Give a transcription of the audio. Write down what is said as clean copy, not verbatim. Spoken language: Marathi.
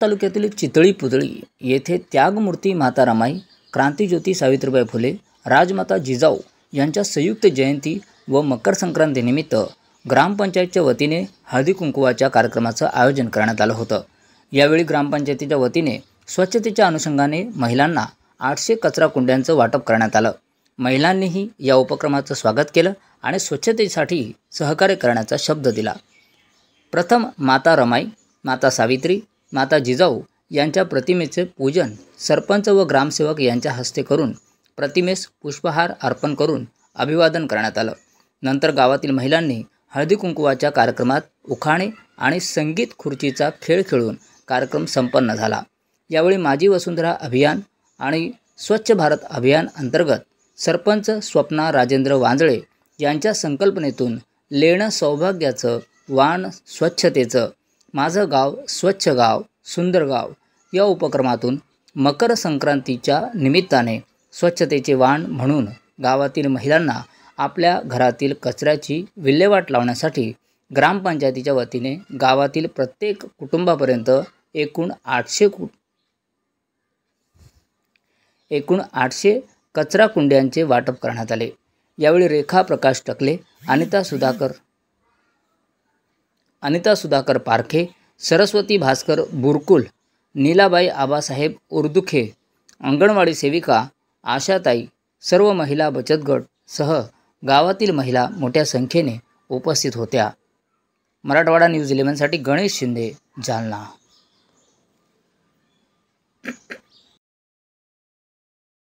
तालुक्यातील चितळी पुतळी येथे त्यागमूर्ती माता रमाई, क्रांतिज्योती सावित्रीबाई फुले, राजमाता जिजाऊ यांच्या संयुक्त जयंती व मकर संक्रांतीनिमित्त ग्रामपंचायतच्या वतीने हळदी कुंकवाच्या कार्यक्रमाचं आयोजन करण्यात आलं होतं। यावेळी ग्रामपंचायतीच्या वतीने स्वच्छतेच्या अनुषंगाने महिलांना 800 कचरा कुंड्यांचं वाटप करण्यात आलं। महिलांनीही या उपक्रमाचं स्वागत केलं आणि स्वच्छतेसाठी सहकार्य करण्याचा शब्द दिला। प्रथम माता रमाई, माता सावित्री, माता जिजाऊ यांच्या प्रतिमेचे पूजन सरपंच व ग्रामसेवक यांच्या हस्ते करून प्रतिमेस पुष्पहार अर्पण करून अभिवादन करण्यात आलं। नंतर गावातील महिलांनी हळदी कुंकवाच्या कार्यक्रमात उखाणे आणि संगीत खुर्चीचा खेळ खेळून कार्यक्रम संपन्न झाला। यावेळी माझी वसुंधरा अभियान आणि स्वच्छ भारत अभियान अंतर्गत सरपंच स्वप्ना राजेंद्र वांजळे यांच्या संकल्पनेतून लेणं सौभाग्याचं वाण स्वच्छतेचं, माझं गाव स्वच्छ गाव सुंदर गाव या उपक्रमातून मकर संक्रांतीच्या निमित्ताने स्वच्छतेचे वाण म्हणून गावातील महिलांना आपल्या घरातील कचऱ्याची विल्हेवाट लावण्यासाठी ग्रामपंचायतीच्या वतीने गावातील प्रत्येक कुटुंबापर्यंत एकूण 800 कचरा कुंड्यांचे वाटप करण्यात आले। यावेळी रेखा प्रकाश टकले, अनिता सुधाकर पारखे, सरस्वती भास्कर बुरकुल, नीलाबाई आबासाहेब उर्दुखे, अंगणवाडी सेविका आशाताई, सर्व महिला बचत गट सह गावातील महिला मोठ्या संख्येने उपस्थित होत्या। मराठवाडा न्यूज 11 साठी गणेश शिंदे, जालना।